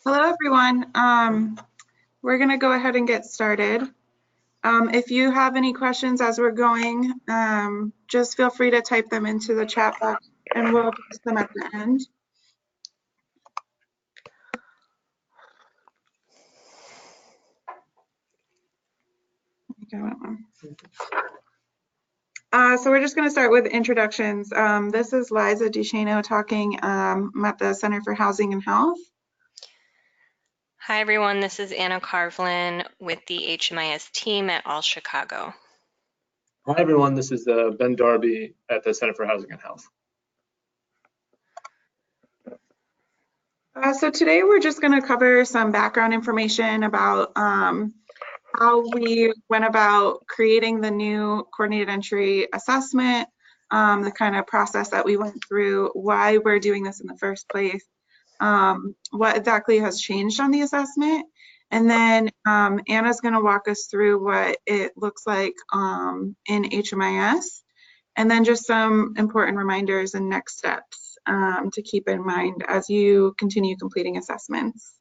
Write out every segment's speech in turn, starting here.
Hello, everyone. We're going to go ahead and get started. If you have any questions as we're going, just feel free to type them into the chat box and we'll address them at the end. So we're just going to start with introductions. This is Liza Duchesneau talking. I'm at the Center for Housing and Health. Hi, everyone. This is Anna Carvlin with the HMIS team at All Chicago. Hi, everyone. This is Ben Darby at the Center for Housing and Health. So today we're just going to cover some background information about how we went about creating the new coordinated entry assessment, the kind of process that we went through, why we're doing this in the first place, what exactly has changed on the assessment, and then Anna's going to walk us through what it looks like in HMIS, and then just some important reminders and next steps to keep in mind as you continue completing assessments.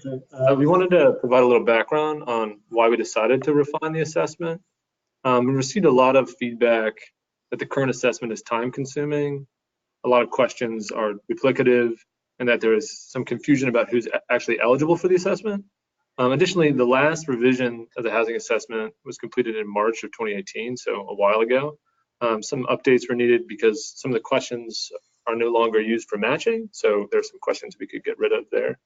Okay. We wanted to provide a little background on why we decided to refine the assessment. We received a lot of feedback that the current assessment is time-consuming, a lot of questions are duplicative, and that there is some confusion about who's actually eligible for the assessment. Additionally, the last revision of the housing assessment was completed in March of 2018, so a while ago. Some updates were needed because some of the questions are no longer used for matching, so there's some questions we could get rid of there.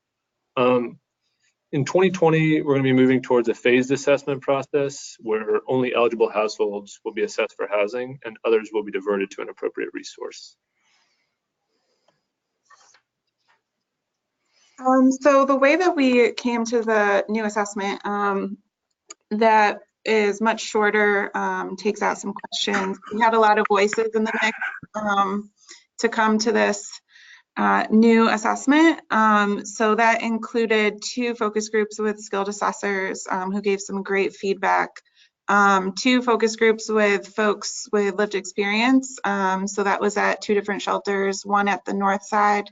In 2020, we're going to be moving towards a phased assessment process where only eligible households will be assessed for housing and others will be diverted to an appropriate resource. So the way that we came to the new assessment that is much shorter, takes out some questions. We had a lot of voices in the mix to come to this new assessment. So that included 2 focus groups with skilled assessors who gave some great feedback, 2 focus groups with folks with lived experience. So that was at 2 different shelters, one at the north side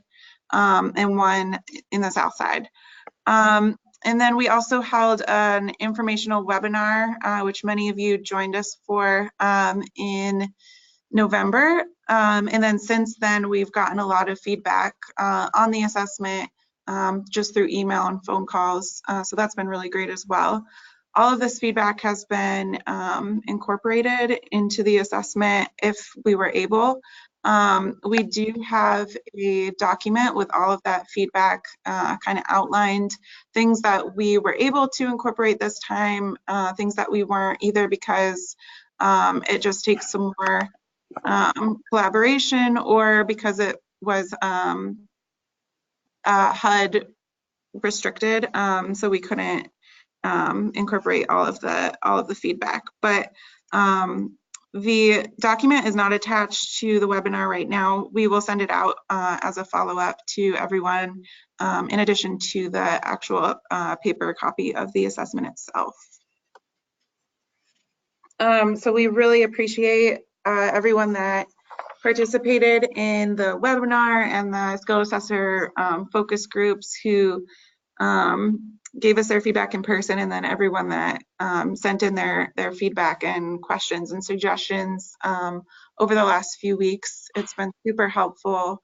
and one in the south side. And then we also held an informational webinar, which many of you joined us for in November. And then since then, we've gotten a lot of feedback on the assessment just through email and phone calls. So that's been really great as well. All of this feedback has been incorporated into the assessment if we were able. We do have a document with all of that feedback kind of outlined, things that we were able to incorporate this time, things that we weren't, either because it just takes some more collaboration or because it was HUD restricted, so we couldn't incorporate all of the feedback. But the document is not attached to the webinar right now. We will send it out as a follow-up to everyone, in addition to the actual paper copy of the assessment itself. So we really appreciate everyone that participated in the webinar and the skilled assessor focus groups who gave us their feedback in person, and then everyone that sent in their feedback and questions and suggestions over the last few weeks. It's been super helpful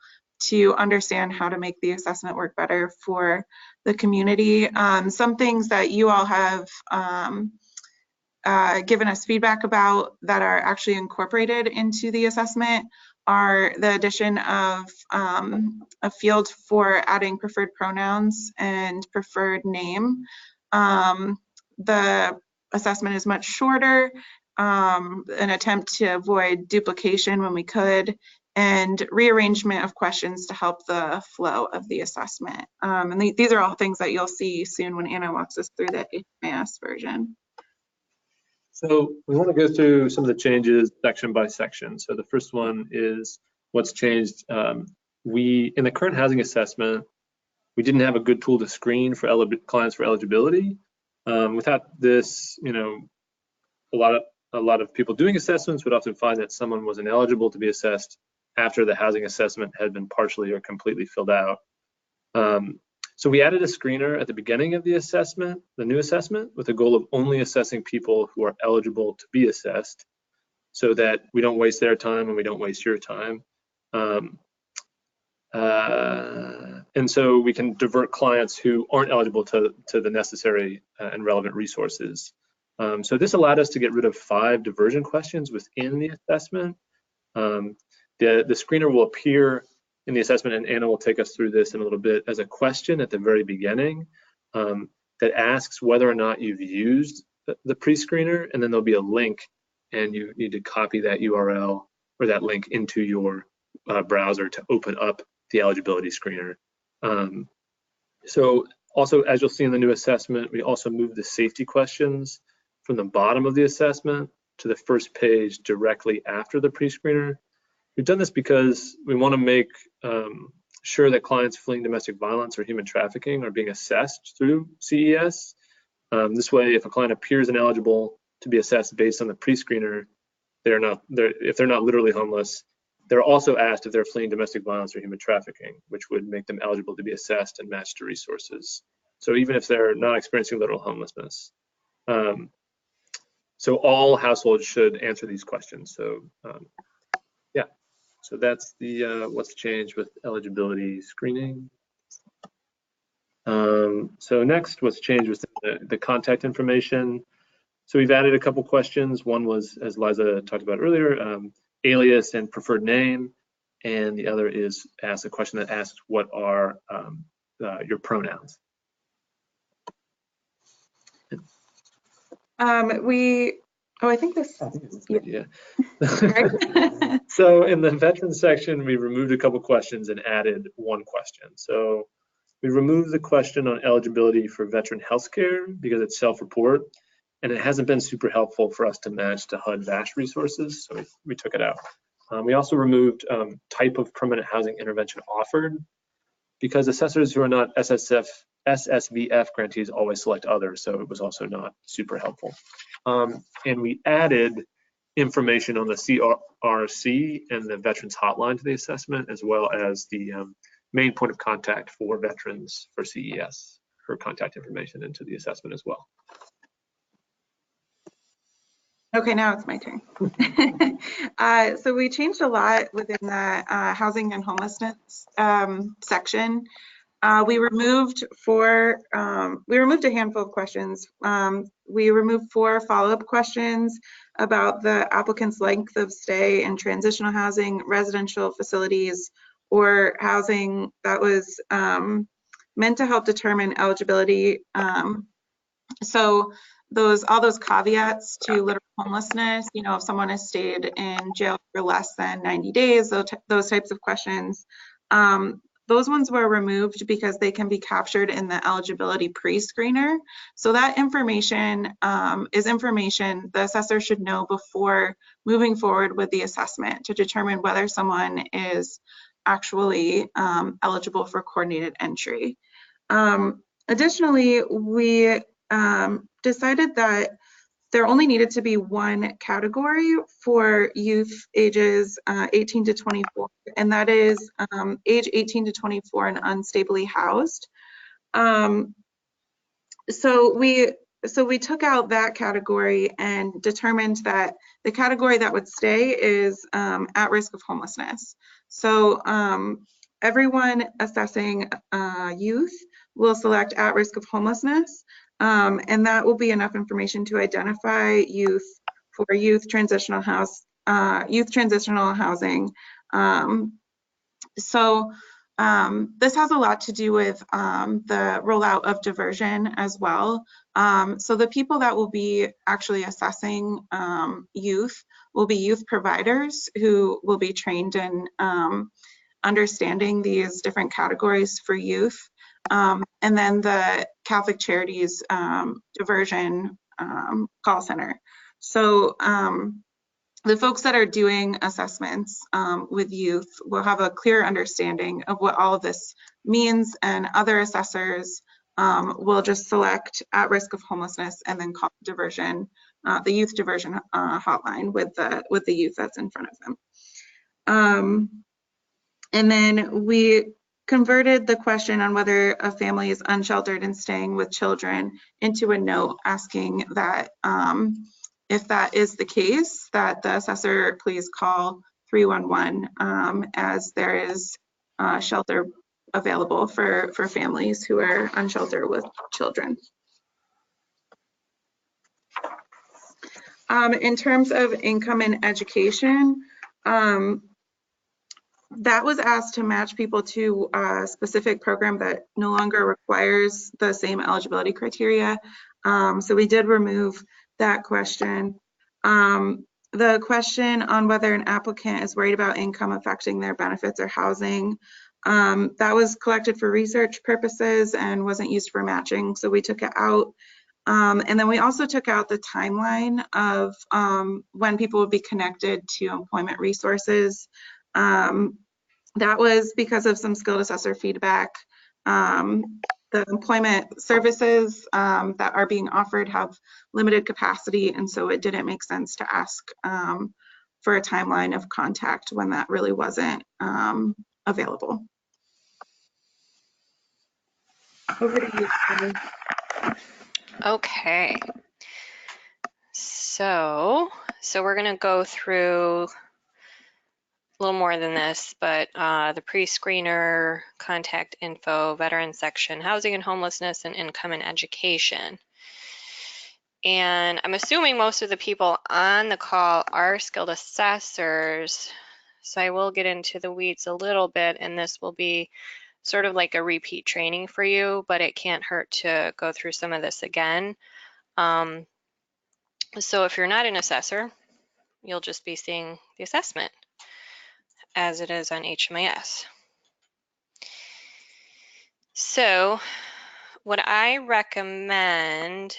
to understand how to make the assessment work better for the community. Some things that you all have given us feedback about that are actually incorporated into the assessment are the addition of a field for adding preferred pronouns and preferred name. The assessment is much shorter, an attempt to avoid duplication when we could, and rearrangement of questions to help the flow of the assessment. And these are all things that you'll see soon when Anna walks us through the HMIS version. So we want to go through some of the changes section by section. So the first one is what's changed. In the current housing assessment, we didn't have a good tool to screen for clients for eligibility. Without this, a lot of people doing assessments would often find that someone was ineligible to be assessed after the housing assessment had been partially or completely filled out. So we added a screener at the beginning of the assessment, the new assessment, with the goal of only assessing people who are eligible to be assessed, so that we don't waste their time and we don't waste your time. And so we can divert clients who aren't eligible to the necessary and relevant resources. So this allowed us to get rid of 5 diversion questions within the assessment. The screener will appear in the assessment, and Anna will take us through this in a little bit, as a question at the very beginning that asks whether or not you've used the pre-screener, and then there'll be a link, and you need to copy that URL or that link into your browser to open up the eligibility screener. So also, as you'll see in the new assessment, we also moved the safety questions from the bottom of the assessment to the first page directly after the pre-screener. We've done this because we want to make sure that clients fleeing domestic violence or human trafficking are being assessed through CES. This way, if a client appears ineligible to be assessed based on the pre-screener, if they're not literally homeless, they're also asked if they're fleeing domestic violence or human trafficking, which would make them eligible to be assessed and matched to resources. So even if they're not experiencing literal homelessness. So all households should answer these questions. So yeah, so that's the what's changed with eligibility screening. So next, what's changed with the contact information. So we've added a couple questions. One was, as Liza talked about earlier, alias and preferred name, and the other is a question that asks what are your pronouns. I think this. Yeah. So in the veteran section, we removed a couple questions and added one question. So we removed the question on eligibility for veteran healthcare because it's self-report, and it hasn't been super helpful for us to match to HUD-VASH resources, so we took it out. We also removed type of permanent housing intervention offered, because assessors who are not SSVF grantees always select others, so it was also not super helpful. And we added information on the CRC and the Veterans Hotline to the assessment, as well as the main point of contact for veterans for CES, her contact information into the assessment as well. Okay, now it's my turn. So we changed a lot within the housing and homelessness section. We removed a handful of questions. We removed 4 follow-up questions about the applicant's length of stay in transitional housing, residential facilities, or housing that was meant to help determine eligibility. So all those caveats to literal homelessness, you know, if someone has stayed in jail for less than 90 days, those types of questions, those ones were removed because they can be captured in the eligibility pre-screener. So that information is information the assessor should know before moving forward with the assessment to determine whether someone is actually eligible for coordinated entry. Additionally, we decided that there only needed to be one category for youth ages 18 to 24, and that is age 18 to 24 and unstably housed. So we took out that category and determined that the category that would stay is at risk of homelessness. So everyone assessing youth will select at risk of homelessness, and that will be enough information to identify youth for youth transitional housing. This has a lot to do with the rollout of diversion as well. So the people that will be actually assessing youth will be youth providers who will be trained in understanding these different categories for youth. And then the Catholic Charities diversion call center. So the folks that are doing assessments with youth will have a clear understanding of what all of this means, and other assessors will just select at risk of homelessness and then call diversion, the youth diversion hotline with the youth that's in front of them. And then we converted the question on whether a family is unsheltered and staying with children into a note asking that if that is the case, that the assessor please call 311 as there is shelter available for families who are unsheltered with children. In terms of income and education, that was asked to match people to a specific program that no longer requires the same eligibility criteria. So we did remove that question. The question on whether an applicant is worried about income affecting their benefits or housing, that was collected for research purposes and wasn't used for matching, so we took it out. And then we also took out the timeline of when people would be connected to employment resources. That was because of some skilled assessor feedback. The employment services that are being offered have limited capacity, and so it didn't make sense to ask for a timeline of contact when that really wasn't available. Over to you, Sally. Okay. So we're going to go through a little more than this, but the pre-screener, contact info, veteran section, housing and homelessness, and income and education. And I'm assuming most of the people on the call are skilled assessors, so I will get into the weeds a little bit, and this will be sort of like a repeat training for you, but it can't hurt to go through some of this again. So if you're not an assessor, you'll just be seeing the assessment as it is on HMIS. So what I recommend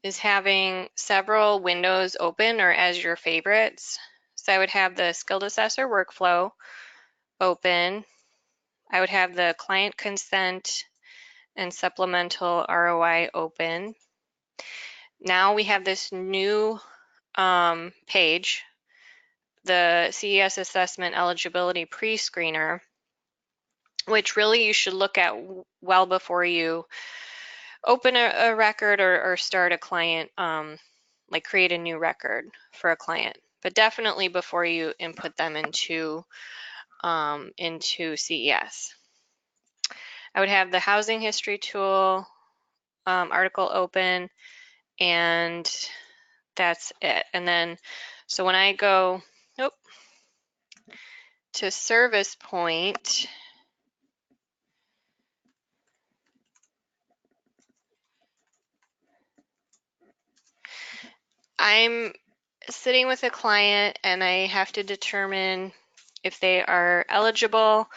is having several windows open or as your favorites. So I would have the skilled assessor workflow open. I would have the client consent and supplemental ROI open. Now we have this new page, the CES assessment eligibility pre-screener, which really you should look at well before you open a record or start a client, like create a new record for a client, but definitely before you input them into CES. I would have the housing history tool article open, and that's it. And then, so when I go to service point, I'm sitting with a client and I have to determine if they are eligible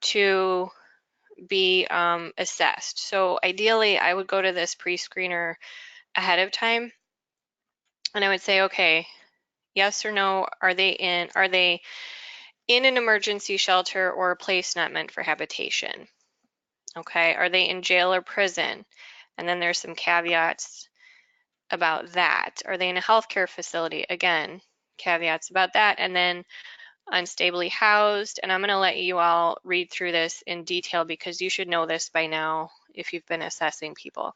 to be assessed. So ideally, I would go to this pre-screener ahead of time and I would say, okay, yes or no, are they in an emergency shelter or a place not meant for habitation? Okay, are they in jail or prison? And then there's some caveats about that. Are they in a healthcare facility? Again, caveats about that. And then unstably housed. And I'm going to let you all read through this in detail because you should know this by now if you've been assessing people.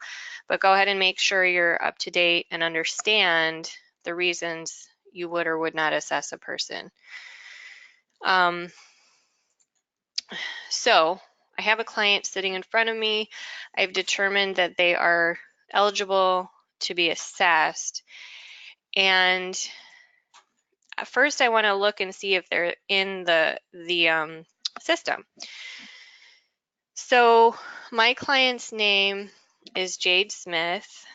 But go ahead and make sure you're up to date and understand the reasons you would or would not assess a person. So I have a client sitting in front of me. I've determined that they are eligible to be assessed. And at first I want to look and see if they're in the system. So my client's name is Jade Smith.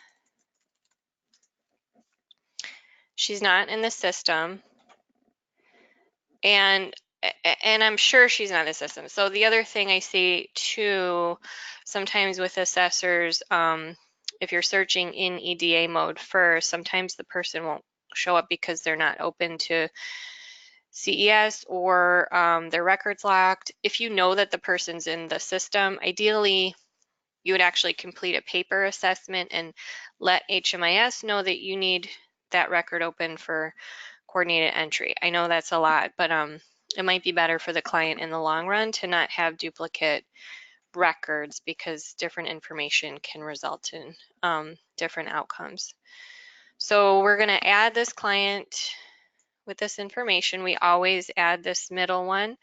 She's not in the system. And I'm sure she's not in the system. So the other thing I see too, sometimes with assessors, if you're searching in EDA mode first, sometimes the person won't show up because they're not open to CES or their record's locked. If you know that the person's in the system, ideally you would actually complete a paper assessment and let HMIS know that you need that record open for coordinated entry. I know that's a lot, but it might be better for the client in the long run to not have duplicate records because different information can result in different outcomes. So we're going to add this client with this information. We always add this middle one,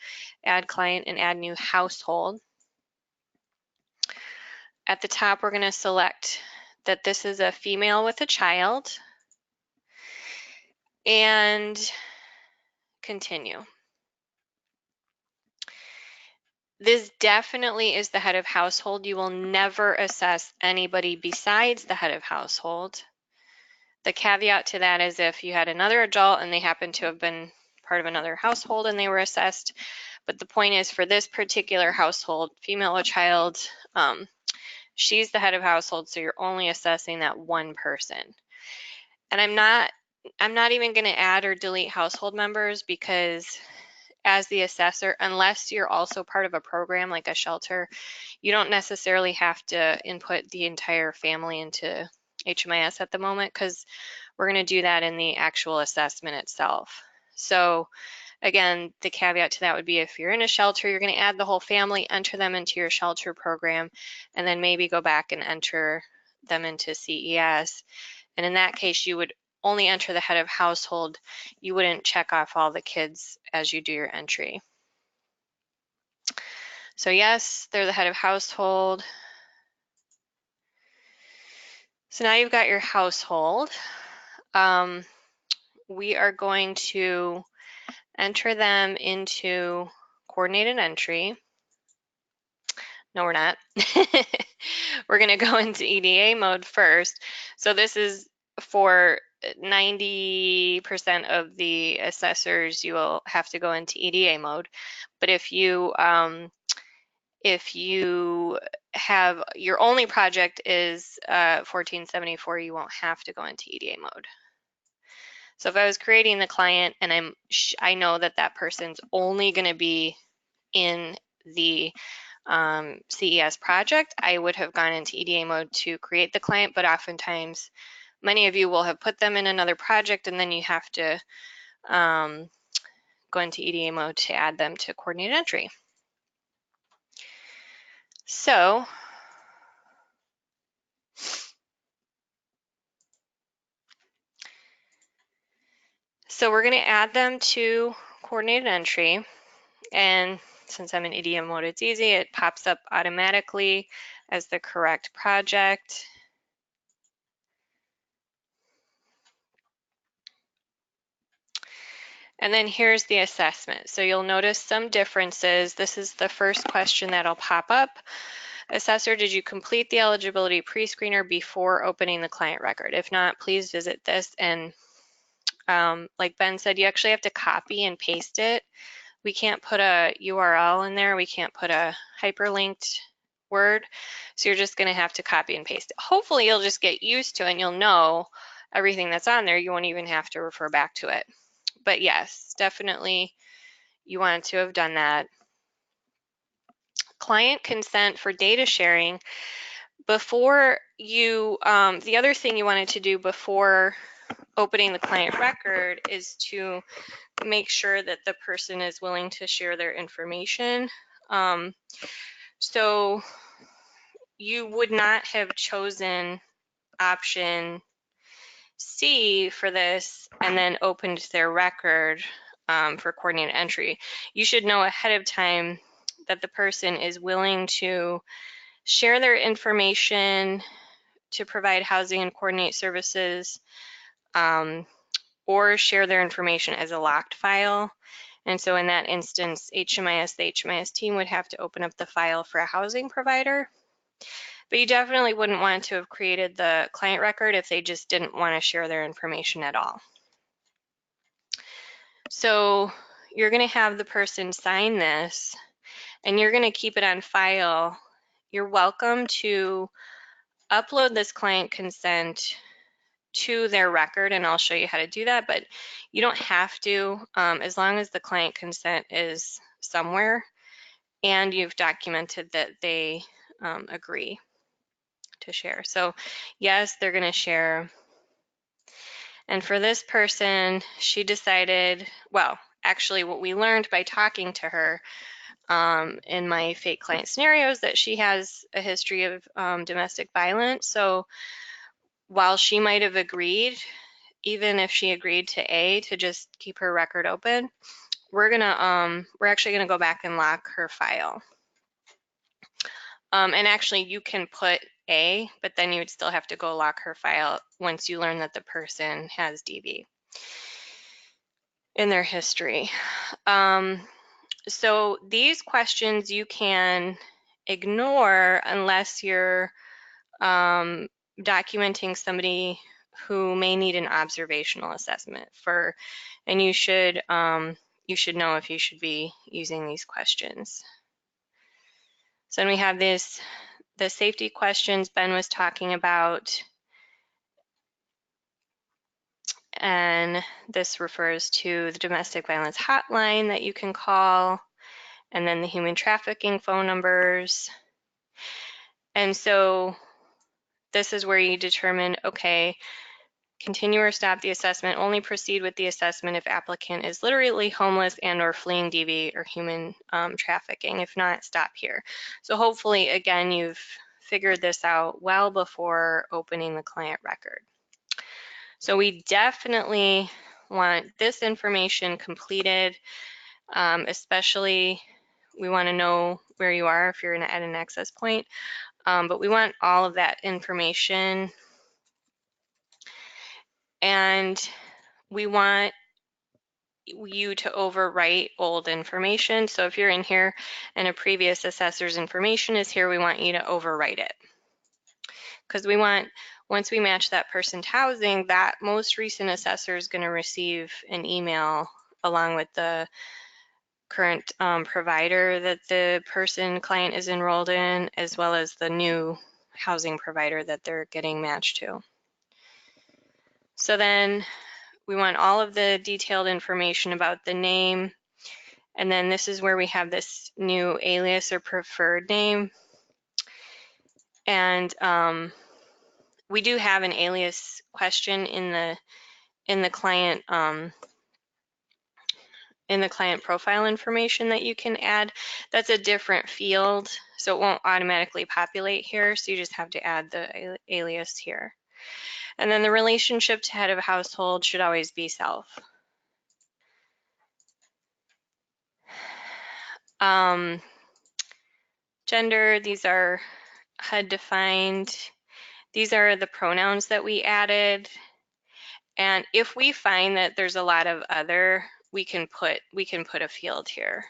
add client and add new household. At the top, we're going to select that this is a female with a child and continue. This definitely is the head of household. You will never assess anybody besides the head of household. The caveat to that is if you had another adult and they happen to have been part of another household and they were assessed. But the point is, for this particular household, female or child, she's the head of household, so you're only assessing that one person. And I'm not even going to add or delete household members because as the assessor, unless you're also part of a program like a shelter, you don't necessarily have to input the entire family into HMIS at the moment because we're going to do that in the actual assessment itself. So again, the caveat to that would be if you're in a shelter, you're going to add the whole family, enter them into your shelter program, and then maybe go back and enter them into CES. And in that case, you would only enter the head of household. You wouldn't check off all the kids as you do your entry. So yes, they're the head of household. So now you've got your household. We are going to enter them into coordinated entry. No, we're not. We're going to go into EDA mode first. So this is for 90% of the assessors, you will have to go into EDA mode. But if you have your only project is 1474, you won't have to go into EDA mode. So if I was creating the client and I know that that person's only going to be in the CES project, I would have gone into EDA mode to create the client, but oftentimes many of you will have put them in another project and then you have to go into EDA mode to add them to coordinated entry. So we're going to add them to coordinated entry, and since I'm in EDA mode, it's easy. It pops up automatically as the correct project. And then here's the assessment. So you'll notice some differences. This is the first question that'll pop up. Assessor, did you complete the eligibility pre-screener before opening the client record? If not, please visit this. And like Ben said, you actually have to copy and paste it. We can't put a URL in there. We can't put a hyperlinked word. So you're just going to have to copy and paste it. Hopefully you'll just get used to it and you'll know everything that's on there. You won't even have to refer back to it. But yes, definitely you want to have done that. Client consent for data sharing. Before you, the other thing you wanted to do before opening the client record is to make sure that the person is willing to share their information. So you would not have chosen option C for this and then opened their record for coordinated entry. You should know ahead of time that the person is willing to share their information to provide housing and coordinate services, or share their information as a locked file. And so in that instance, the HMIS team would have to open up the file for a housing provider. But you definitely wouldn't want to have created the client record if they just didn't want to share their information at all. So you're going to have the person sign this and you're going to keep it on file. You're welcome to upload this client consent to their record, and I'll show you how to do that, but you don't have to, as long as the client consent is somewhere and you've documented that they agree to share. So yes, they're going to share. And for this person, she decided, well, actually what we learned by talking to her in my fake client scenarios, that she has a history of domestic violence. So while she might have agreed, even if she agreed to just keep her record open, we're actually gonna go back and lock her file. And actually you can put A, but then you would still have to go lock her file once you learn that the person has DV in their history. So these questions you can ignore unless you're documenting somebody who may need an observational assessment and you should know if you should be using these questions. So then we have the safety questions Ben was talking about, and this refers to the domestic violence hotline that you can call, and then the human trafficking phone numbers. And so this is where you determine, okay, continue or stop the assessment, only proceed with the assessment if applicant is literally homeless and or fleeing DV or human trafficking. If not, stop here. So hopefully, again, you've figured this out well before opening the client record. So we definitely want this information completed, especially we want to know where you are if you're at an access point, but we want all of that information, and we want you to overwrite old information. So if you're in here and a previous assessor's information is here, we want you to overwrite it. Because we want, once we match that person to housing, that most recent assessor is going to receive an email along with the current provider that the client is enrolled in, as well as the new housing provider that they're getting matched to. So then we want all of the detailed information about the name, and then this is where we have this new alias or preferred name. And we do have an alias question in the client profile information that you can add. That's a different field, so it won't automatically populate here, so you just have to add the alias here. And then the relationship to head of household should always be self. Gender, these are HUD defined. These are the pronouns that we added. And if we find that there's a lot of other, we can put a field here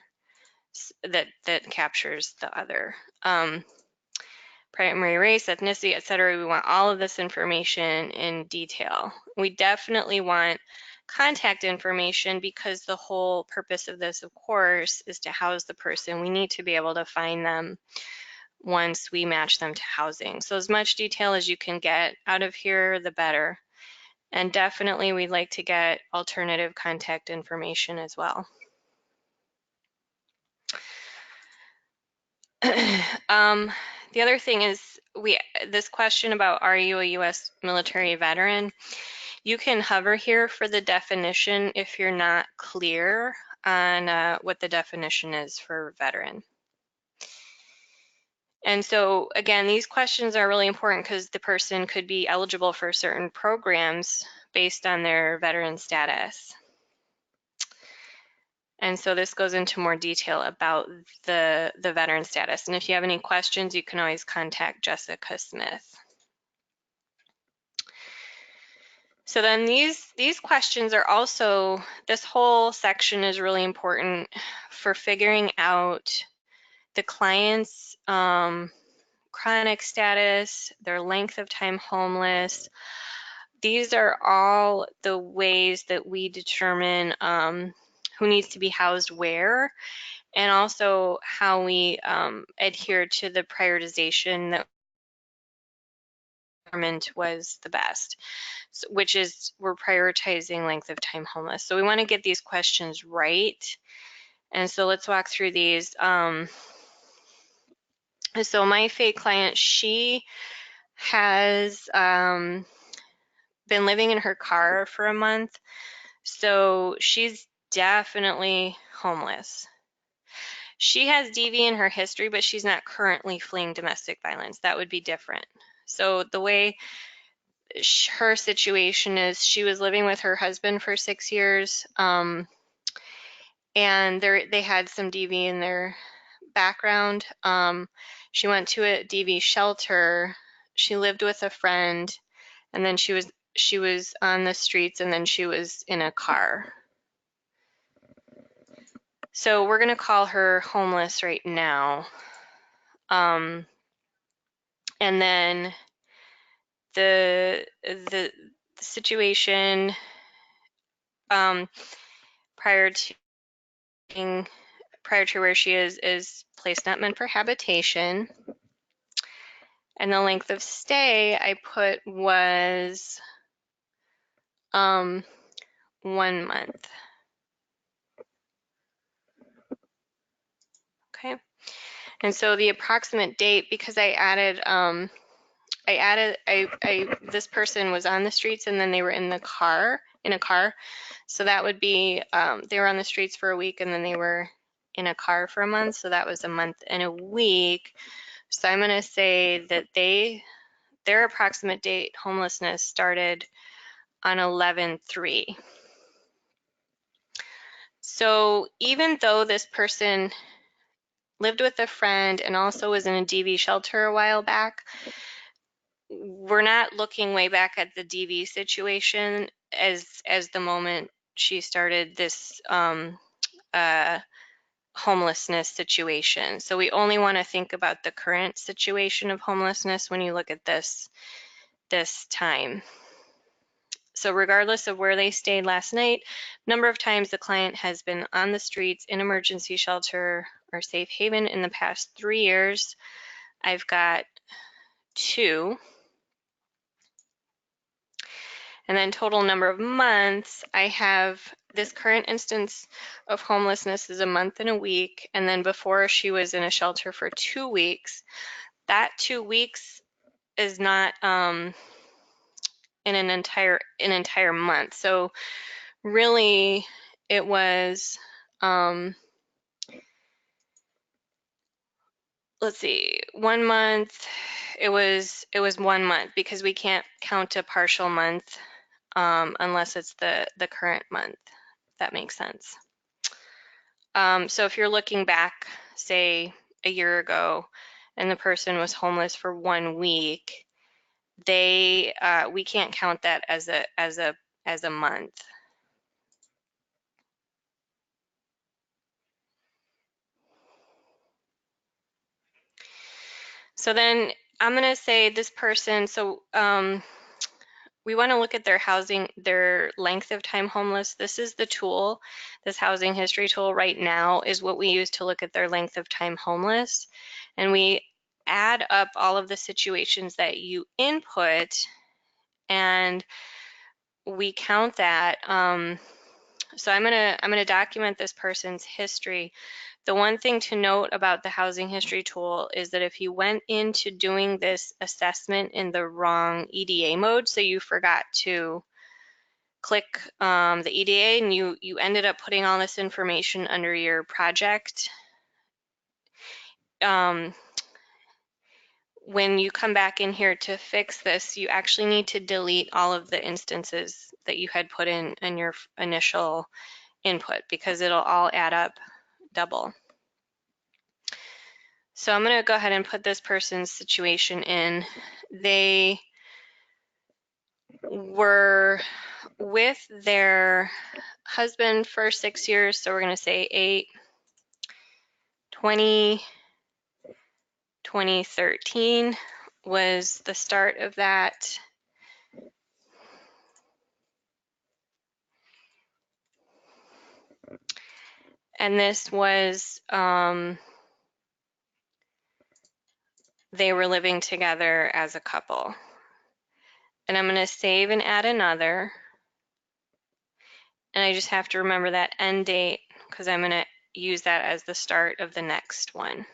that captures the other. Primary race, ethnicity, etc. We want all of this information in detail. We definitely want contact information because the whole purpose of this, of course, is to house the person. We need to be able to find them once we match them to housing. So as much detail as you can get out of here, the better. And definitely we'd like to get alternative contact information as well. The other thing is this question about, are you a U.S. military veteran? You can hover here for the definition if you're not clear on what the definition is for veteran. And so again, these questions are really important because the person could be eligible for certain programs based on their veteran status. And so this goes into more detail about the veteran status. And if you have any questions, you can always contact Jessica Smith. So then these questions are also, this whole section is really important for figuring out the client's chronic status, their length of time homeless. These are all the ways that we determine who needs to be housed where, and also how we adhere to the prioritization that determined was the best, so, which is we're prioritizing length of time homeless. So we want to get these questions right. And so let's walk through these. So my fake client, she has been living in her car for a month. So she's definitely homeless. She has DV in her history, but she's not currently fleeing domestic violence. That would be different. So the way her situation is, she was living with her husband for 6 years, and they had some DV in their background. She went to a DV shelter. She lived with a friend, and then she was on the streets, and then she was in a car. So we're gonna call her homeless right now. And then the situation prior to where she is place not meant for habitation. And the length of stay I put was 1 month. Okay. And so the approximate date, because I added this person was on the streets and then they were in a car. So that would be, they were on the streets for a week and then they were in a car for a month. So that was a month and a week. So I'm gonna say that their approximate date homelessness started on 11/3. So even though this person lived with a friend and also was in a DV shelter a while back, we're not looking way back at the DV situation as the moment she started this homelessness situation. So we only want to think about the current situation of homelessness when you look at this time. So regardless of where they stayed last night, number of times the client has been on the streets, in emergency shelter, or safe haven in the past 3 years, I've got 2. And then total number of months, I have this current instance of homelessness is a month and a week. And then before she was in a shelter for 2 weeks, that 2 weeks is not in an entire month. So really it was, let's see, 1 month, it was 1 month because we can't count a partial month unless it's the current month, if that makes sense. So if you're looking back, say a year ago, and the person was homeless for 1 week, we can't count that as a month. So then I'm gonna say this person, so we want to look at their length of time homeless. This is the tool, this housing history tool right now is what we use to look at their length of time homeless. And we add up all of the situations that you input and we count that. So I'm gonna document this person's history. The one thing to note about the housing history tool is that if you went into doing this assessment in the wrong EDA mode, so you forgot to click the EDA and you ended up putting all this information under your project, when you come back in here to fix this, you actually need to delete all of the instances that you had put in your initial input because it'll all add up double. So I'm going to go ahead and put this person's situation in. They were with their husband for 6 years, so we're going to say 8, 2013 was the start of that. And this was, they were living together as a couple. And I'm going to save and add another. And I just have to remember that end date because I'm going to use that as the start of the next one.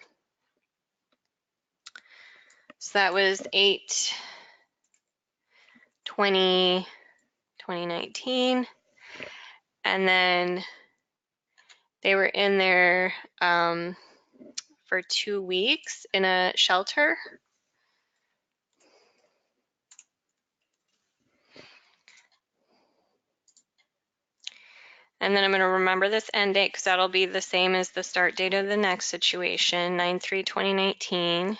So that was 8/20/13. 2019. And then they were in there for 2 weeks in a shelter. And then I'm going to remember this end date because that'll be the same as the start date of the next situation, 9/3/2019.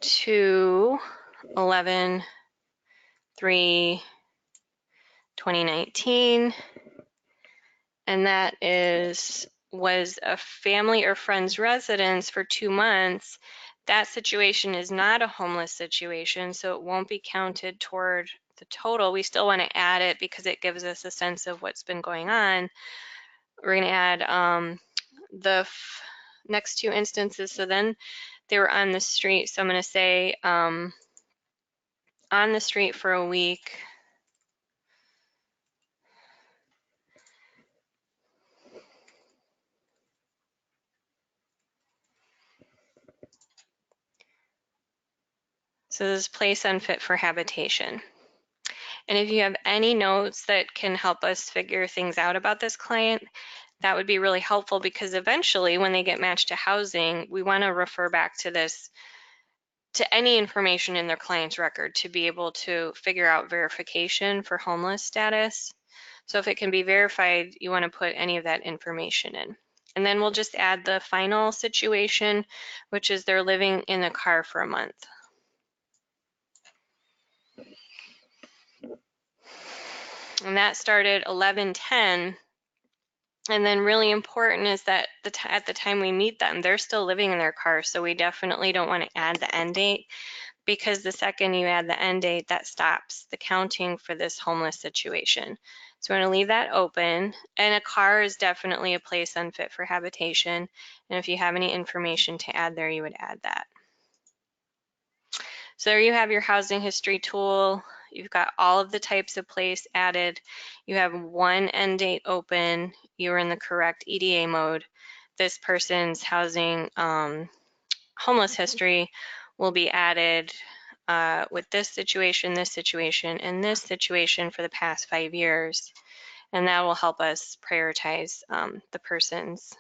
To 11/3/2019. And that was a family or friend's residence for 2 months. That situation is not a homeless situation, so it won't be counted toward the total. We still want to add it because it gives us a sense of what's been going on. We're going to add the next 2 instances. So then they were on the street. So I'm going to say on the street for a week. So this is place unfit for habitation. And if you have any notes that can help us figure things out about this client, that would be really helpful because eventually when they get matched to housing, we want to refer back to this, to any information in their client's record to be able to figure out verification for homeless status. So if it can be verified, you want to put any of that information in. And then we'll just add the final situation, which is they're living in a car for a month. And that started 11/10. And then really important is that at the time we meet them, they're still living in their car. So we definitely don't want to add the end date because the second you add the end date, that stops the counting for this homeless situation. So we're going to leave that open. And a car is definitely a place unfit for habitation. And if you have any information to add there, you would add that. So there you have your housing history tool. You've got all of the types of place added. You have one end date open. You're in the correct EDA mode. This person's housing homeless history will be added with this situation, and this situation for the past 5 years. And that will help us prioritize the person's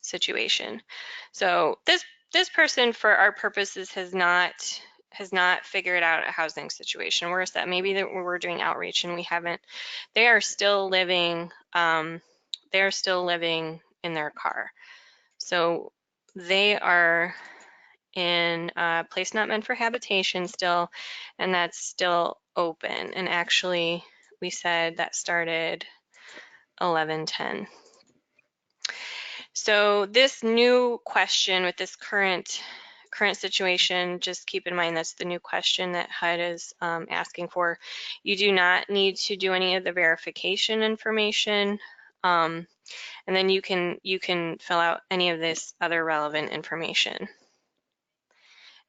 situation. So this person, for our purposes, has not figured out a housing situation. Whereas that maybe that we're doing outreach and we haven't. They are still living. They are still living in their car. So they are in a place not meant for habitation still, and that's still open. And actually, we said that started 11/10. So this new question with this current situation, just keep in mind that's the new question that HUD is asking for. You do not need to do any of the verification information, and then you can fill out any of this other relevant information.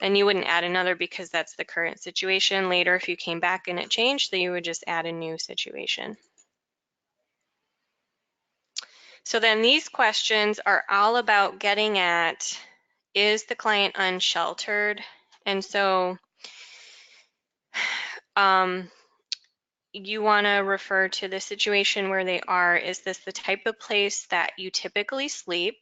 And you wouldn't add another because that's the current situation. Later, if you came back and it changed, then you would just add a new situation. So then these questions are all about getting at, is the client unsheltered? And so you want to refer to the situation where they are. Is this the type of place that you typically sleep?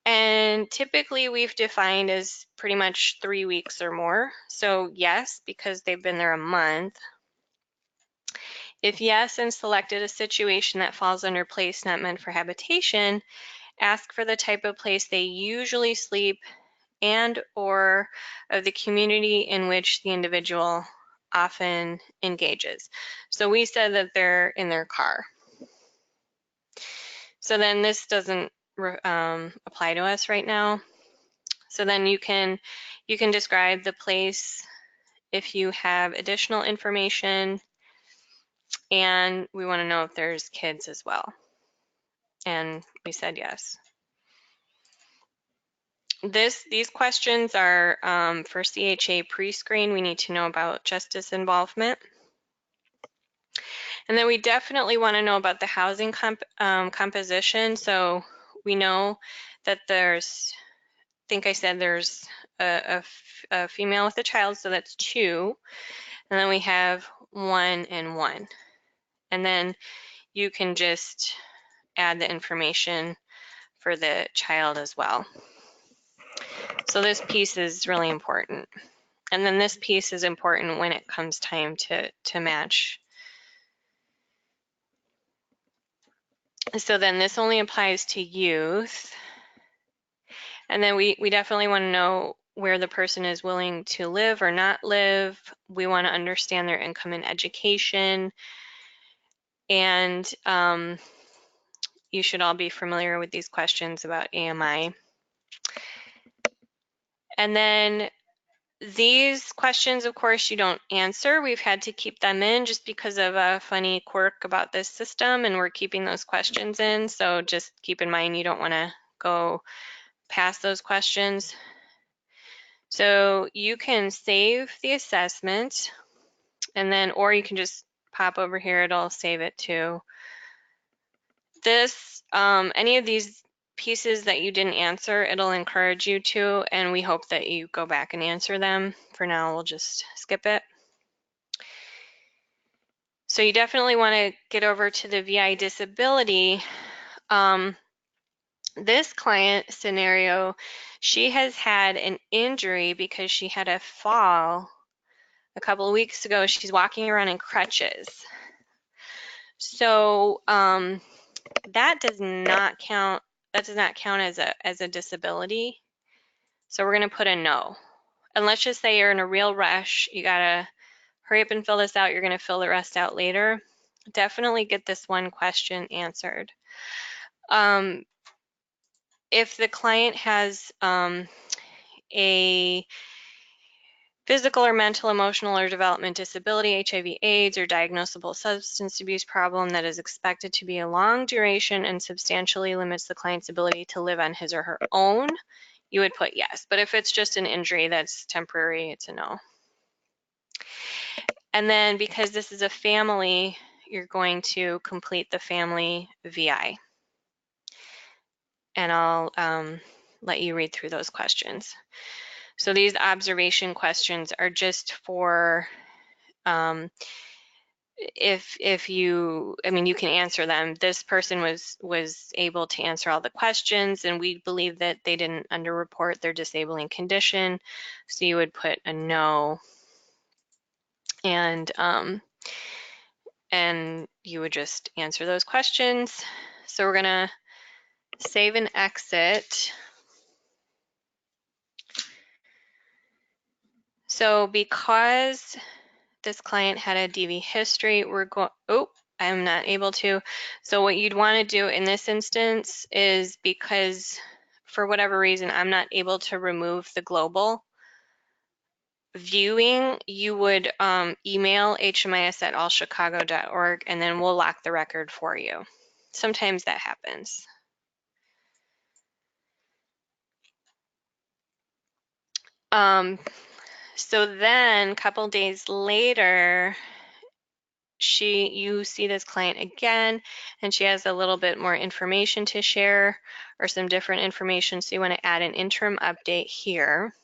And typically we've defined as pretty much 3 weeks or more. So yes, because they've been there a month. If yes, and selected a situation that falls under place not meant for habitation, ask for the type of place they usually sleep and or of the community in which the individual often engages. So we said that they're in their car. So then this doesn't apply to us right now. So then you can describe the place if you have additional information, and we want to know if there's kids as well. And we said yes. These questions are for CHA pre-screen. We need to know about justice involvement. And then we definitely want to know about the housing composition. So we know that there's, I think I said there's a female with a child, so that's 2. And then we have 1 and 1. And then you can just add the information for the child as well. So this piece is really important. And then this piece is important when it comes time to match. So then this only applies to youth. And then we definitely want to know where the person is willing to live or not live. We want to understand their income and education. And you should all be familiar with these questions about AMI. And then these questions, of course, you don't answer. We've had to keep them in just because of a funny quirk about this system, and we're keeping those questions in. So just keep in mind you don't want to go past those questions. So you can save the assessment, and then, or you can just pop over here, it'll save it too. This, any of these pieces that you didn't answer, it'll encourage you to, and we hope that you go back and answer them. For now, we'll just skip it. So you definitely want to get over to the VI disability. This client scenario, she has had an injury because she had a fall a couple of weeks ago. She's walking around in crutches. So that does not count. That does not count as a disability. So we're going to put a no. And let's just say you're in a real rush. You got to hurry up and fill this out. You're going to fill the rest out later. Definitely get this one question answered. If the client has a physical or mental, emotional, or development disability, HIV, AIDS, or diagnosable substance abuse problem that is expected to be a long duration and substantially limits the client's ability to live on his or her own, you would put yes. But if it's just an injury that's temporary, it's a no. And then because this is a family, you're going to complete the family VI. And I'll let you read through those questions. So these observation questions are just for if you, I mean, you can answer them. This person was able to answer all the questions, and we believe that they didn't underreport their disabling condition. So you would put a no, and you would just answer those questions. So we're gonna save and exit. So because this client had a DV history, we're going, oh, I'm not able to. So what you'd want to do in this instance is, because for whatever reason I'm not able to remove the global viewing, you would email hmis@allchicago.org, and then we'll lock the record for you. Sometimes that happens. So then a couple days later, you see this client again, and she has a little bit more information to share, or some different information. So you want to add an interim update here.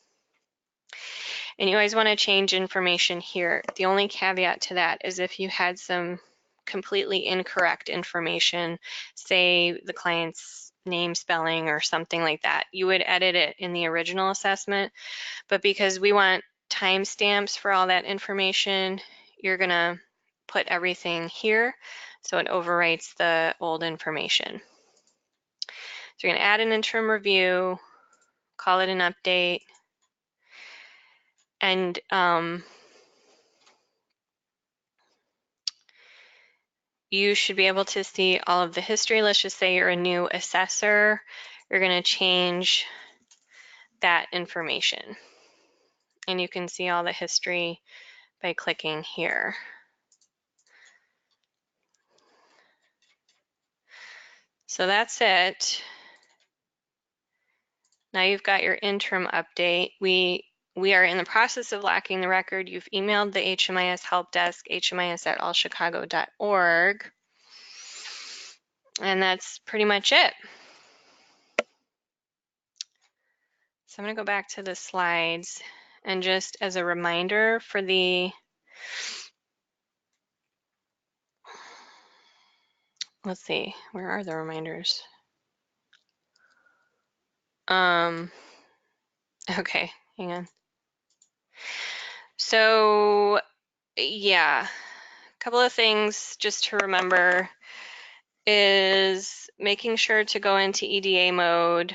And you always want to change information here. The only caveat to that is if you had some completely incorrect information, say the client's name spelling or something like that, you would edit it in the original assessment. But because we want timestamps for all that information, you're going to put everything here so it overwrites the old information. So you're going to add an interim review, call it an update, and you should be able to see all of the history. Let's just say you're a new assessor. You're going to change that information. And you can see all the history by clicking here. So that's it. Now you've got your interim update. We are in the process of locking the record. You've emailed the HMIS help desk, hmis@allchicago.org. And that's pretty much it. So I'm going to go back to the slides, and just as a reminder for the, let's see, where are the reminders? Okay, hang on. So yeah, a couple of things just to remember is making sure to go into EDA mode,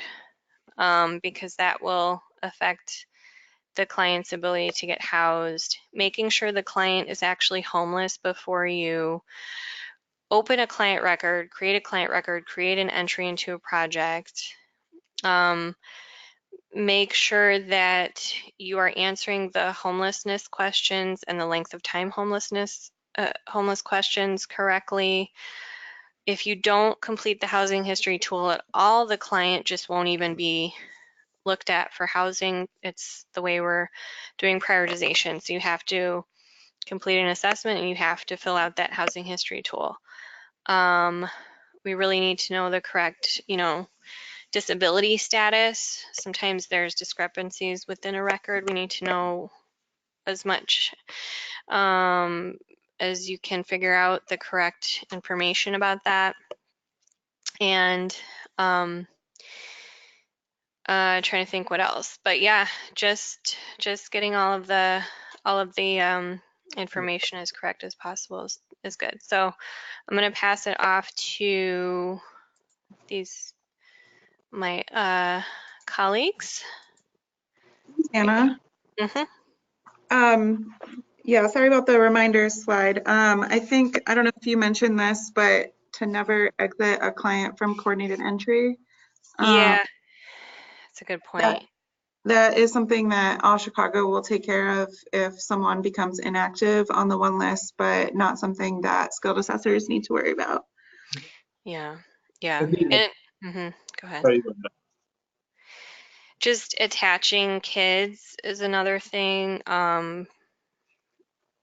because that will affect the client's ability to get housed. Making sure the client is actually homeless before you open a client record, create an entry into a project. Make sure that you are answering the homelessness questions and the length of time homeless questions correctly. If you don't complete the housing history tool at all, the client just won't even be looked at for housing. It's the way we're doing prioritization. So you have to complete an assessment and you have to fill out that housing history tool. We really need to know the correct, disability status. Sometimes there's discrepancies within a record. We need to know as much as you can figure out the correct information about that. And trying to think what else, but yeah, just getting all of the information as correct as possible is good. So I'm going to pass it off to my colleagues. Anna. Yeah, sorry about the reminders slide. I think, I don't know if you mentioned this, but to never exit a client from coordinated entry. Yeah, that's a good point. That is something that All Chicago will take care of if someone becomes inactive on the one list, but not something that skilled assessors need to worry about. Yeah. And, go ahead. Sorry. Just attaching kids is another thing.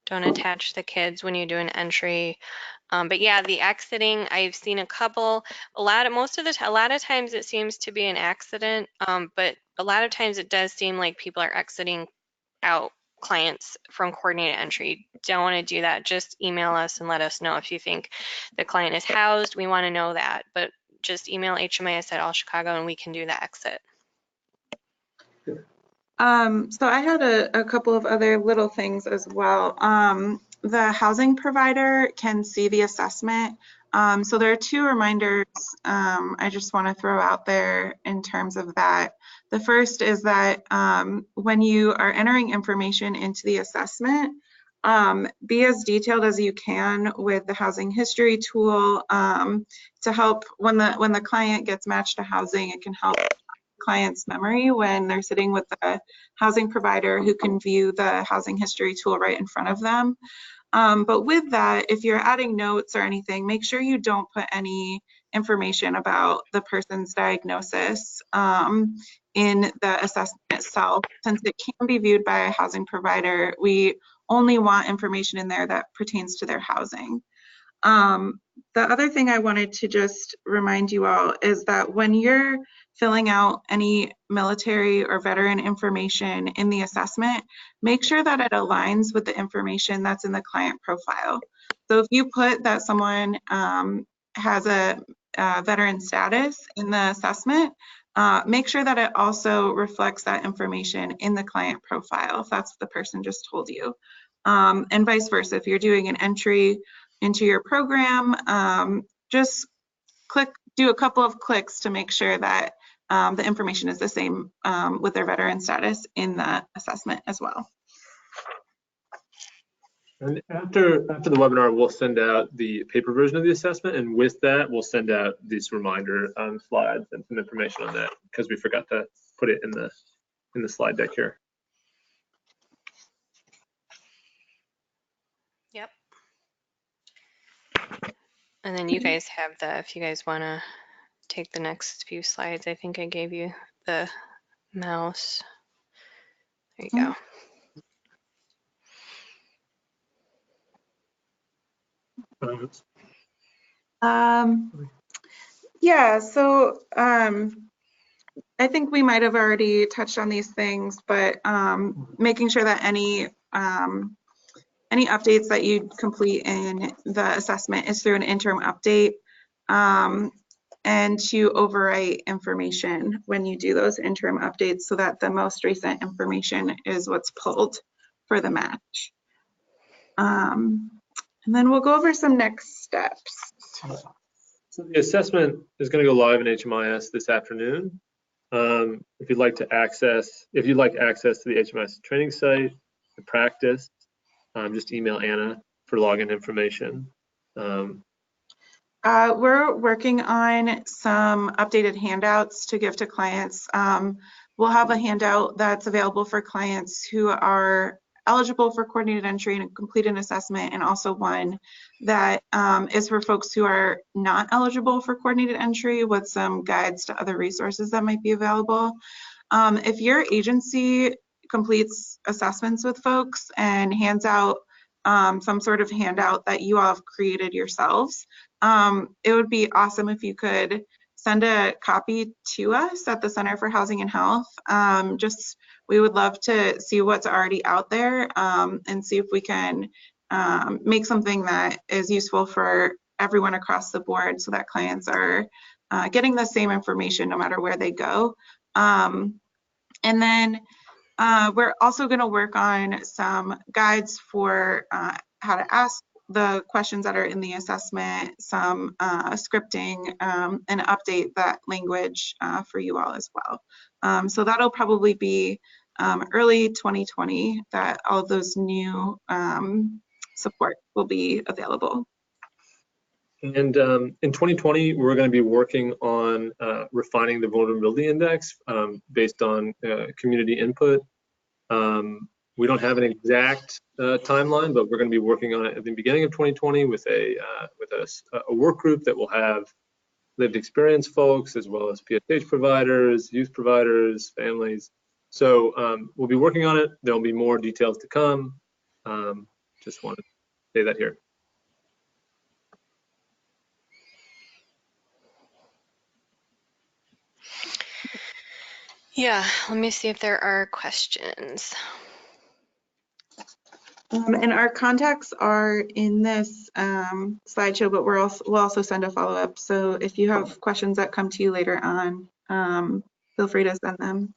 Don't attach the kids when you do an entry. But yeah, the exiting, I've seen a couple, a lot of times it seems to be an accident, but a lot of times it does seem like people are exiting out clients from coordinated entry. Don't want to do that. Just email us and let us know if you think the client is housed. We want to know that, but just email HMIS@allchicago and we can do the exit. So I had a couple of other little things as well. The housing provider can see the assessment. So there are two reminders I just want to throw out there in terms of that. The first is that when you are entering information into the assessment, be as detailed as you can with the housing history tool to help when the client gets matched to housing. It can help client's memory when they're sitting with the housing provider who can view the housing history tool right in front of them. But with that, if you're adding notes or anything, make sure you don't put any information about the person's diagnosis in the assessment itself. Since it can be viewed by a housing provider, we only want information in there that pertains to their housing. The other thing I wanted to just remind you all is that when you're filling out any military or veteran information in the assessment, make sure that it aligns with the information that's in the client profile. So if you put that someone has a veteran status in the assessment, make sure that it also reflects that information in the client profile if that's what the person just told you. And vice versa, if you're doing an entry into your program, just do a couple of clicks to make sure that the information is the same with their veteran status in the assessment as well. And after the webinar, we'll send out the paper version of the assessment, and with that, we'll send out these reminder slides and some information on that because we forgot to put it in the slide deck here. Yep. And then you guys have if you guys want to take the next few slides, I think I gave you the mouse. There you go. Yeah, so I think we might have already touched on these things, but making sure that any updates that you complete in the assessment is through an interim update, and to overwrite information when you do those interim updates so that the most recent information is what's pulled for the match. And then we'll go over some next steps. So the assessment is going to go live in HMIS this afternoon. If you'd like access to the HMIS training site, the practice, just email Anna for login information. We're working on some updated handouts to give to clients. We'll have a handout that's available for clients who are eligible for coordinated entry and complete an assessment, and also one that is for folks who are not eligible for coordinated entry with some guides to other resources that might be available. If your agency completes assessments with folks and hands out some sort of handout that you all have created yourselves, it would be awesome if you could send a copy to us at the Center for Housing and Health. We would love to see what's already out there, and see if we can make something that is useful for everyone across the board so that clients are getting the same information no matter where they go. And then we're also going to work on some guides for how to ask the questions that are in the assessment, some scripting, and update that language for you all as well. So that'll probably be early 2020 that all of those new support will be available. And in 2020, we're going to be working on refining the vulnerability index based on community input. We don't have an exact timeline, but we're going to be working on it at the beginning of 2020 with a work group that will have lived experience folks as well as PSH providers, youth providers, families. So we'll be working on it. There'll be more details to come. Just wanted to say that here. Yeah, let me see if there are questions. And our contacts are in this slideshow, but we'll also send a follow-up. So if you have questions that come to you later on, feel free to send them.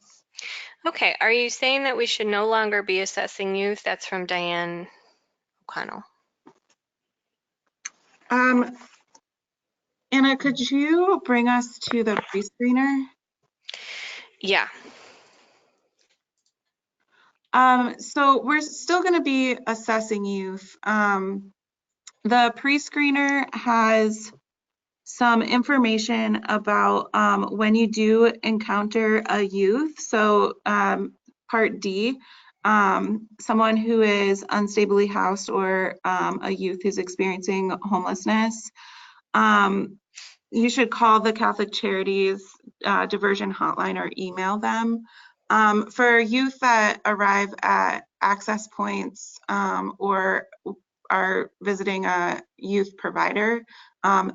Okay, are you saying that we should no longer be assessing youth? That's from Diane O'Connell. Anna, could you bring us to the prescreener? Yeah. So we're still going to be assessing youth. The prescreener has some information about when you do encounter a youth. So part D, someone who is unstably housed or a youth who's experiencing homelessness, you should call the Catholic Charities diversion hotline or email them. For youth that arrive at access points or are visiting a youth provider,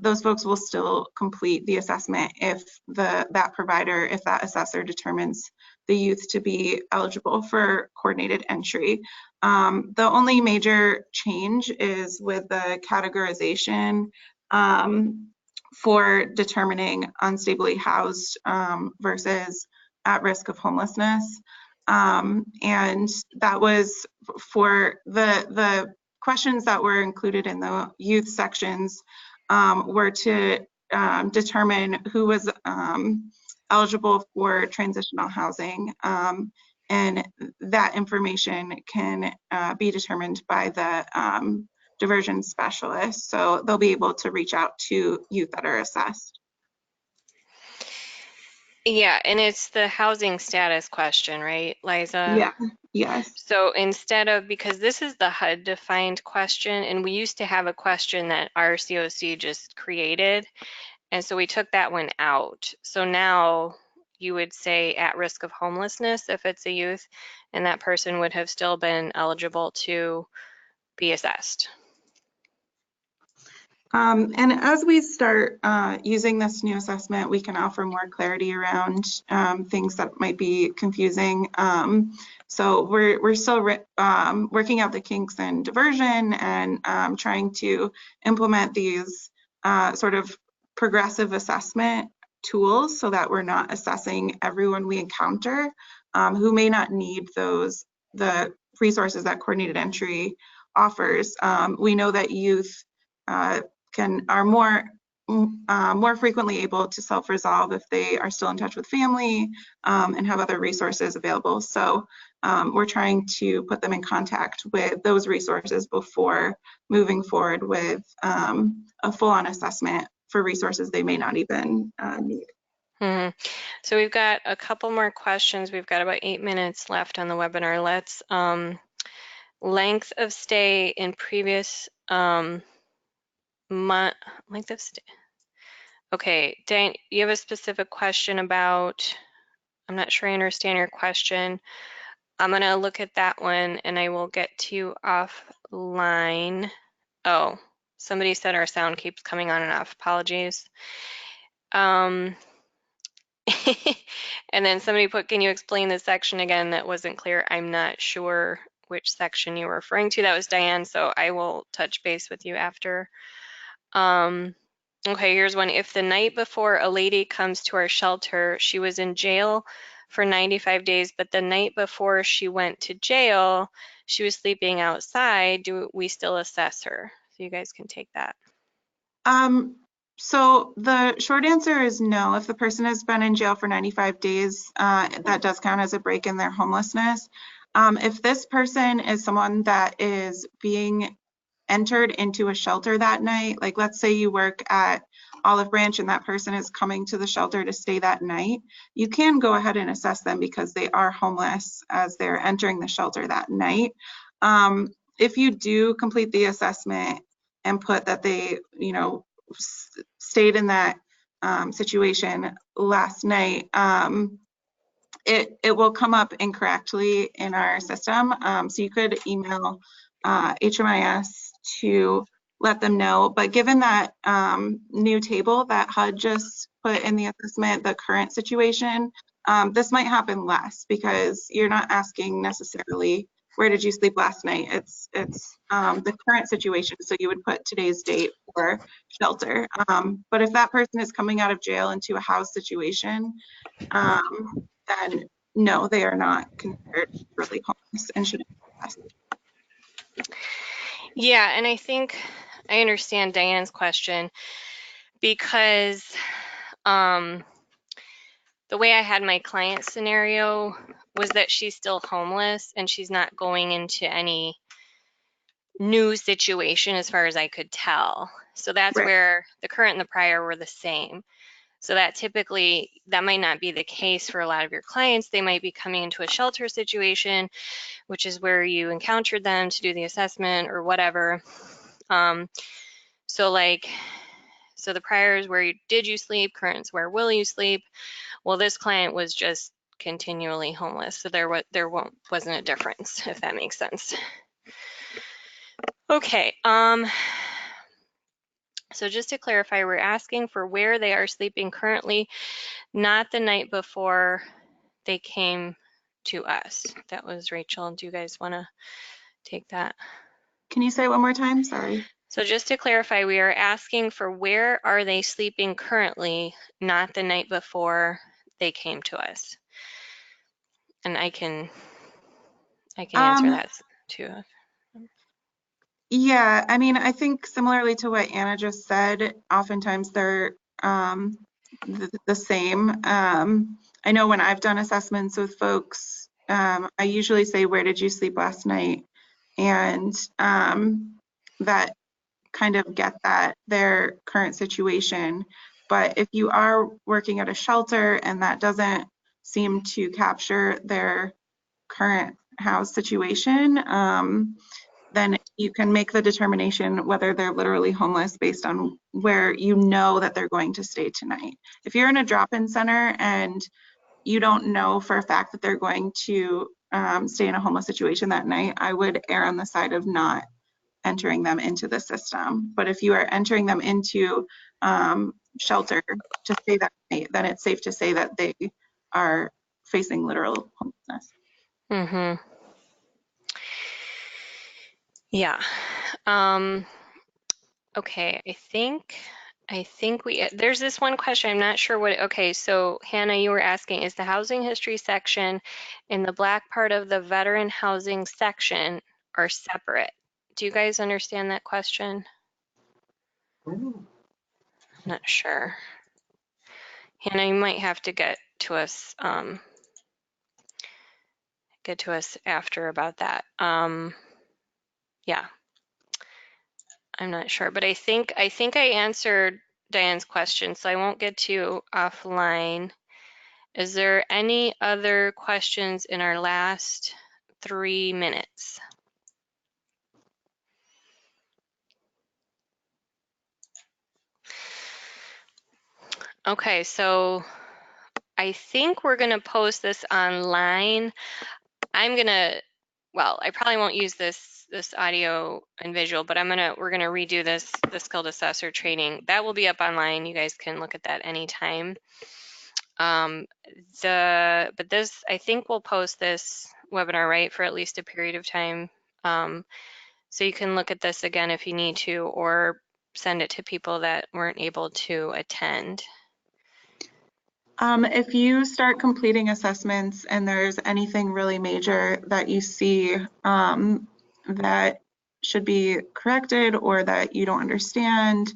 those folks will still complete the assessment if that assessor determines the youth to be eligible for coordinated entry. The only major change is with the categorization for determining unstably housed versus at risk of homelessness. And that was for the questions that were included in the youth sections were to determine who was eligible for transitional housing. And that information can be determined by the diversion specialist. So they'll be able to reach out to youth that are assessed. Yeah, and it's the housing status question, right, Liza? Yeah, yes. So instead of, because this is the HUD defined question, and we used to have a question that our COC just created, and so we took that one out. So now you would say at risk of homelessness if it's a youth, and that person would have still been eligible to be assessed. And as we start using this new assessment, we can offer more clarity around things that might be confusing. So we're still working out the kinks and diversion and trying to implement these sort of progressive assessment tools so that we're not assessing everyone we encounter who may not need the resources that coordinated entry offers. We know that youth are more frequently able to self-resolve if they are still in touch with family and have other resources available. So we're trying to put them in contact with those resources before moving forward with a full-on assessment for resources they may not even need. Mm-hmm. So we've got a couple more questions. We've got about 8 minutes left on the webinar. Let's length of stay in previous length of stay. Okay, Diane, you have a specific question about, I'm not sure I understand your question. I'm gonna look at that one and I will get to you offline. Oh, somebody said our sound keeps coming on and off. Apologies. And then somebody put, can you explain this section again? That wasn't clear. I'm not sure which section you were referring to. That was Diane, so I will touch base with you after. Okay, here's one. If the night before a lady comes to our shelter, she was in jail for 95 days, but the night before she went to jail, she was sleeping outside, do we still assess her? So you guys can take that. So the short answer is no. If the person has been in jail for 95 days, that does count as a break in their homelessness. If this person is someone that is being entered into a shelter that night, like let's say you work at Olive Branch and that person is coming to the shelter to stay that night, you can go ahead and assess them because they are homeless as they're entering the shelter that night. If you do complete the assessment and put that they, stayed in that situation last night, it will come up incorrectly in our system. So you could email HMIS to let them know. But given that new table that HUD just put in the assessment, the current situation, this might happen less because you're not asking necessarily where did you sleep last night. It's the current situation. So you would put today's date for shelter. But if that person is coming out of jail into a house situation, then no, they are not considered really homeless and shouldn't be assessed. Yeah, and I think I understand Diane's question because the way I had my client scenario was that she's still homeless and she's not going into any new situation as far as I could tell. So that's Right. where the current and the prior were the same. So that typically, that might not be the case for a lot of your clients. They might be coming into a shelter situation, which is where you encountered them to do the assessment or whatever. So the prior is where did you sleep, current's where will you sleep. Well, this client was just continually homeless, so there wasn't a difference, if that makes sense. Okay, so just to clarify, we're asking for where they are sleeping currently, not the night before they came to us. That was Rachel. Do you guys want to take that? Can you say it one more time? Sorry. So just to clarify, we are asking for where are they sleeping currently, not the night before they came to us. And I can answer that too. Yeah, I mean, I think similarly to what Anna just said, oftentimes they're the same. I know when I've done assessments with folks, I usually say, where did you sleep last night? And that kind of get that their current situation. But if you are working at a shelter and that doesn't seem to capture their current house situation, then you can make the determination whether they're literally homeless based on where you know that they're going to stay tonight. If you're in a drop-in center and you don't know for a fact that they're going to stay in a homeless situation that night, I would err on the side of not entering them into the system. But if you are entering them into shelter to say that, then it's safe to say that they are facing literal homelessness. Mm-hmm. Yeah. Okay, I think there's this one question, I'm not sure what, okay, so Hannah, you were asking, is the housing history section in the black part of the veteran housing section are separate? Do you guys understand that question? I'm not sure. Hannah, you might have to get to us after about that. Yeah. I'm not sure, but I think I answered Diane's question, so I won't get to you offline. Is there any other questions in our last 3 minutes? Okay, so I think we're gonna post this online. Well, I probably won't use this audio and visual, but we're gonna redo the skilled assessor training. That will be up online. You guys can look at that anytime. But this, I think we'll post this webinar, right, for at least a period of time. So you can look at this again if you need to, or send it to people that weren't able to attend. If you start completing assessments and there's anything really major that you see that should be corrected or that you don't understand,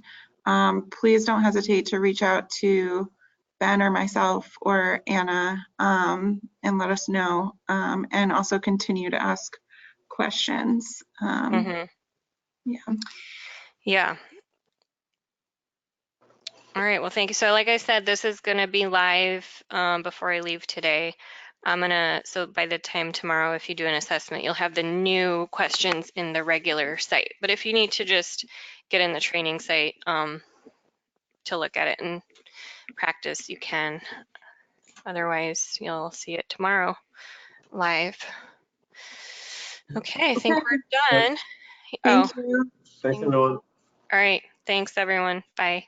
please don't hesitate to reach out to Ben or myself or Anna and let us know, and also continue to ask questions. Yeah. Yeah. All right, well, thank you. So like I said, this is going to be live before I leave today. So by the time tomorrow, if you do an assessment, you'll have the new questions in the regular site. But if you need to just get in the training site to look at it and practice, you can. Otherwise, you'll see it tomorrow live. Okay, I think we're done. Thank you. Thanks, everyone. All right, thanks everyone. Bye.